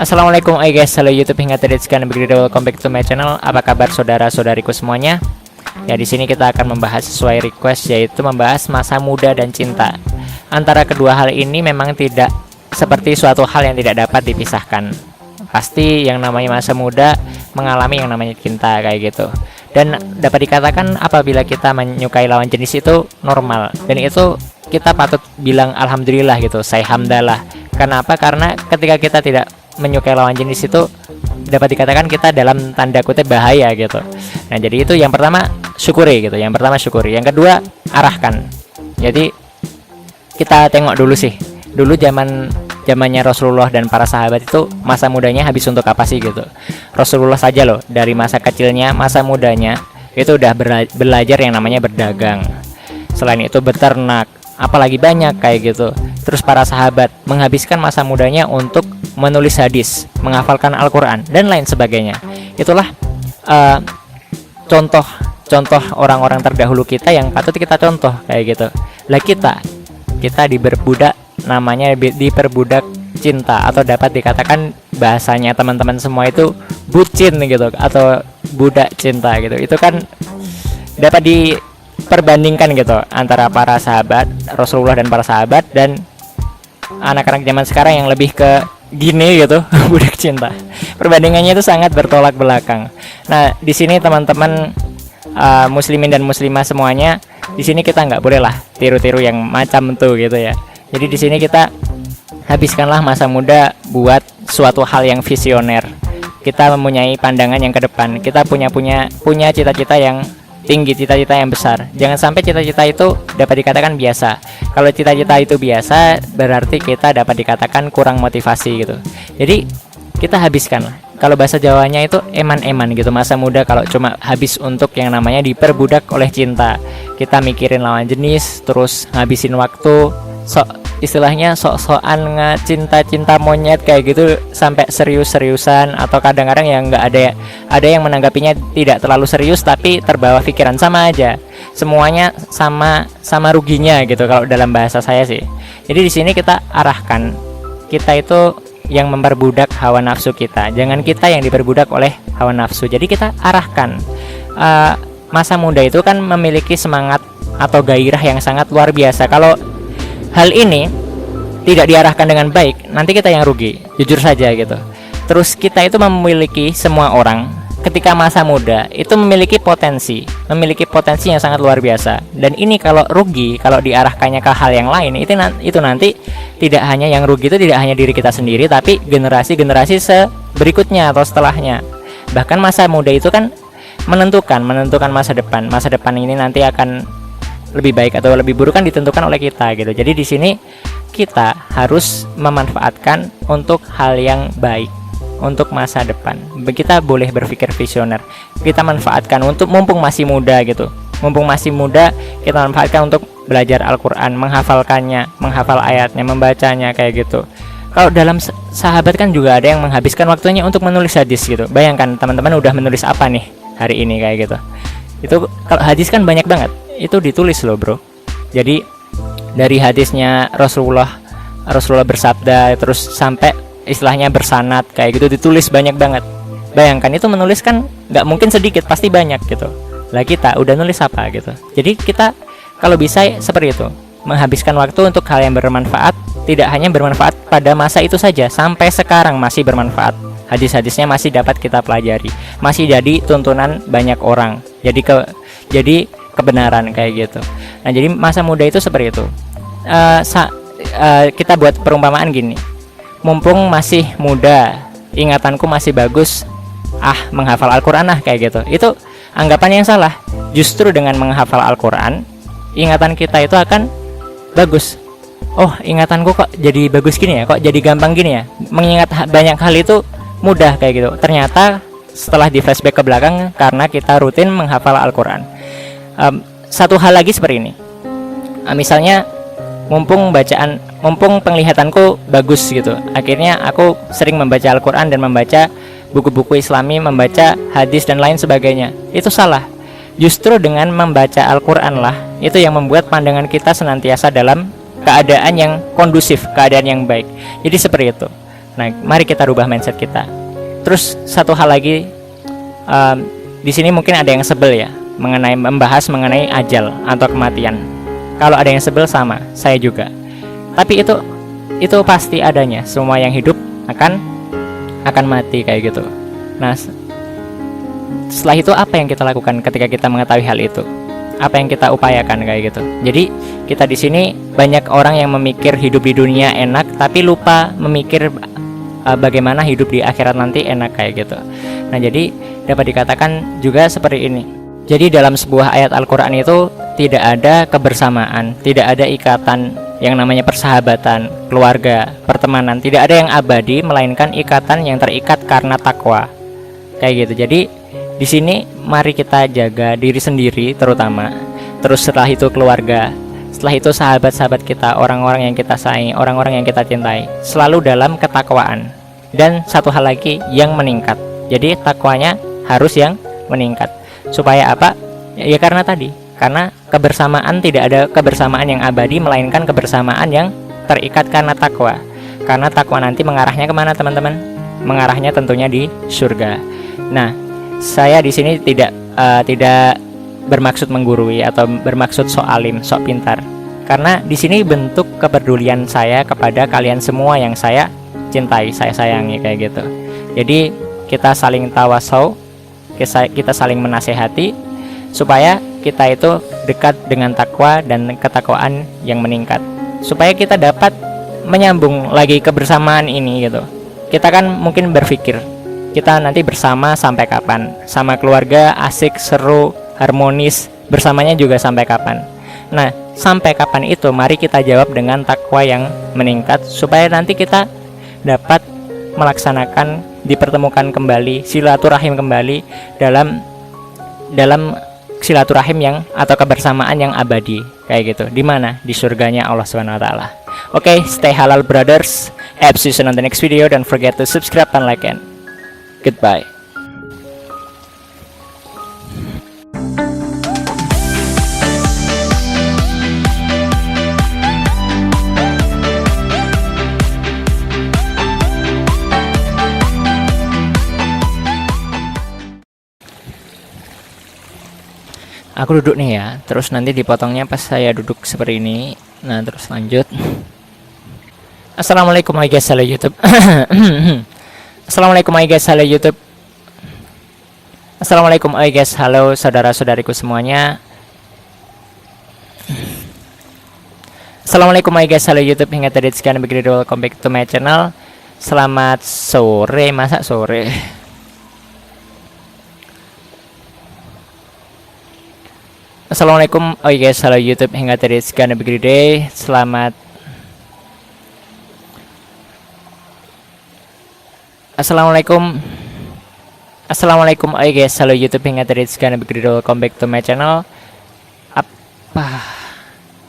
Assalamualaikum guys, halo YouTube hingga tadi sekian begitu, welcome back to my channel. Apa kabar saudara-saudariku semuanya? Ya, di sini kita akan membahas sesuai request, yaitu membahas masa muda dan cinta. Antara kedua hal ini memang tidak seperti suatu hal yang tidak dapat dipisahkan. Pasti yang namanya masa muda mengalami yang namanya cinta kayak gitu. Dan dapat dikatakan apabila kita menyukai lawan jenis itu normal, dan itu kita patut bilang alhamdulillah gitu, saya hamdalah. Kenapa? Karena ketika kita tidak menyukai lawan jenis itu dapat dikatakan kita dalam tanda kutip bahaya gitu. Nah, jadi itu yang pertama, syukuri gitu. Yang pertama syukuri. Yang kedua, arahkan. Jadi kita tengok dulu sih. Dulu zamannya Rasulullah dan para sahabat itu masa mudanya habis untuk apa sih gitu. Rasulullah saja loh, dari masa kecilnya, masa mudanya itu udah belajar yang namanya berdagang. Selain itu beternak, apalagi banyak kayak gitu. Terus para sahabat menghabiskan masa mudanya untuk menulis hadis, menghafalkan Al-Quran, dan lain sebagainya. Itulah contoh orang-orang terdahulu kita yang patut kita contoh kayak gitu. Lah kita diperbudak, namanya diperbudak cinta, atau dapat dikatakan bahasanya teman-teman semua itu bucin gitu, atau budak cinta gitu. Itu kan dapat diperbandingkan gitu antara para sahabat Rasulullah dan para sahabat dan anak-anak zaman sekarang yang lebih ke gini gitu. Budak cinta, perbandingannya itu sangat bertolak belakang. Nah, di sini teman-teman muslimin dan muslimah semuanya, di sini kita nggak boleh lah tiru-tiru yang macam tuh gitu ya. Jadi di sini kita habiskanlah masa muda buat suatu hal yang visioner. Kita mempunyai pandangan yang ke depan. Kita punya cita-cita yang tinggi, cita-cita yang besar. Jangan sampai cita-cita itu dapat dikatakan biasa. Kalau cita-cita itu biasa, berarti kita dapat dikatakan kurang motivasi gitu. Jadi kita habiskan lah. Kalau bahasa Jawanya itu eman-eman gitu masa muda, kalau cuma habis untuk yang namanya diperbudak oleh cinta. Kita mikirin lawan jenis, terus ngabisin waktu, istilahnya sok-sokan cinta monyet kayak gitu, sampai serius-seriusan, atau kadang-kadang yang nggak ada yang menanggapinya tidak terlalu serius tapi terbawa pikiran. Sama aja, semuanya sama ruginya gitu kalau dalam bahasa saya sih. Jadi di sini kita arahkan, kita itu yang memperbudak hawa nafsu kita, jangan kita yang diperbudak oleh hawa nafsu. Jadi kita arahkan. Masa muda itu kan memiliki semangat atau gairah yang sangat luar biasa. Kalau hal ini tidak diarahkan dengan baik, nanti kita yang rugi, jujur saja gitu. Terus kita itu memiliki, semua orang ketika masa muda itu memiliki potensi yang sangat luar biasa. Dan ini kalau rugi, kalau diarahkannya ke hal yang lain, itu nanti tidak hanya yang rugi itu tidak hanya diri kita sendiri, tapi generasi-generasi berikutnya atau setelahnya. Bahkan masa muda itu kan menentukan masa depan. Masa depan ini nanti akan lebih baik atau lebih buruk kan ditentukan oleh kita gitu. Jadi di sini kita harus memanfaatkan untuk hal yang baik, untuk masa depan. Kita boleh berpikir visioner. Kita manfaatkan untuk mumpung masih muda gitu. Mumpung masih muda, kita manfaatkan untuk belajar Al-Quran, menghafalkannya, menghafal ayatnya, membacanya kayak gitu. Kalau dalam sahabat kan juga ada yang menghabiskan waktunya untuk menulis hadis gitu. Bayangkan teman-teman udah menulis apa nih hari ini kayak gitu. Itu kalau hadis kan banyak banget, itu ditulis loh bro. Jadi dari hadisnya Rasulullah bersabda, terus sampai istilahnya bersanad kayak gitu, ditulis banyak banget. Bayangkan itu menulis kan nggak mungkin sedikit, pasti banyak gitu. Lah kita udah nulis apa gitu. Jadi kita kalau bisa seperti itu, menghabiskan waktu untuk hal yang bermanfaat. Tidak hanya bermanfaat pada masa itu saja, sampai sekarang masih bermanfaat. Hadis-hadisnya masih dapat kita pelajari, masih jadi tuntunan banyak orang. Jadi kebenaran kayak gitu. Nah, jadi masa muda itu seperti itu. Kita buat perumpamaan gini. Mumpung masih muda, ingatanku masih bagus, menghafal Al-Quran kayak gitu. Itu anggapan yang salah. Justru dengan menghafal Al-Quran, ingatan kita itu akan bagus. Oh, ingatanku kok jadi bagus gini ya, kok jadi gampang gini ya. Mengingat banyak hal itu mudah kayak gitu. Ternyata setelah di flashback ke belakang, karena kita rutin menghafal Al-Quran. Satu hal lagi seperti ini. Misalnya mumpung penglihatanku bagus gitu, akhirnya aku sering membaca Al-Quran dan membaca buku-buku Islami, membaca hadis dan lain sebagainya. Itu salah. Justru dengan membaca Al-Quran lah, itu yang membuat pandangan kita senantiasa dalam keadaan yang kondusif, keadaan yang baik. Jadi seperti itu. Nah, mari kita rubah mindset kita. Terus satu hal lagi, di sini mungkin ada yang sebel ya membahas mengenai ajal atau kematian. Kalau ada yang sebel, sama saya juga. Tapi itu pasti adanya. Semua yang hidup akan mati kayak gitu. Nah, setelah itu apa yang kita lakukan ketika kita mengetahui hal itu? Apa yang kita upayakan kayak gitu? Jadi kita di sini banyak orang yang memikir hidup di dunia enak, tapi lupa memikir bagaimana hidup di akhirat nanti enak kayak gitu. Nah, jadi dapat dikatakan juga seperti ini. Jadi dalam sebuah ayat Al-Quran itu tidak ada kebersamaan, tidak ada ikatan yang namanya persahabatan, keluarga, pertemanan. Tidak ada yang abadi, melainkan ikatan yang terikat karena takwa. Kayak gitu. Jadi di sini mari kita jaga diri sendiri terutama. Terus setelah itu keluarga, setelah itu sahabat-sahabat kita, orang-orang yang kita sayangi, orang-orang yang kita cintai, selalu dalam ketakwaan. Dan satu hal lagi yang meningkat. Jadi takwanya harus yang meningkat. Supaya apa? Ya karena tadi, karena kebersamaan, tidak ada kebersamaan yang abadi, melainkan kebersamaan yang terikat karena takwa. Karena takwa nanti mengarahnya kemana teman-teman? Mengarahnya tentunya di surga. Nah, saya di sini tidak bermaksud menggurui atau bermaksud sok alim, sok pintar. Karena di sini bentuk kepedulian saya kepada kalian semua yang saya cintai, saya sayangi kayak gitu. Jadi kita saling tawasau, kita saling menasehati supaya kita itu dekat dengan takwa dan ketakwaan yang meningkat, supaya kita dapat menyambung lagi kebersamaan ini gitu. Kita kan mungkin berpikir kita nanti bersama sampai kapan, sama keluarga asik, seru, harmonis, bersamanya juga sampai kapan. Nah, sampai kapan itu mari kita jawab dengan takwa yang meningkat, supaya nanti kita dapat melaksanakan, dipertemukan kembali, silaturahim kembali dalam silaturahim yang atau kebersamaan yang abadi kayak gitu. Di mana? Di surganya Allah Subhanahu wa taala. Oke, stay halal brothers. See you on the next video. Don't forget to subscribe and like and goodbye. Aku duduk nih ya, terus nanti dipotongnya pas saya duduk seperti ini. Nah, terus lanjut. Assalamualaikum guys, halo YouTube. Assalamualaikum guys, halo YouTube. Assalamualaikum guys, halo saudara-saudariku semuanya. Assalamualaikum guys, halo YouTube. Hingga tadi sekian, begitu welcome back to my channel. Selamat sore, masa sore? Assalamualaikum guys, halo YouTube. Hingga tadi sekian, begitu day. Assalamualaikum guys, halo YouTube. Hingga tadi sekian, begitu welcome back to my channel. Apa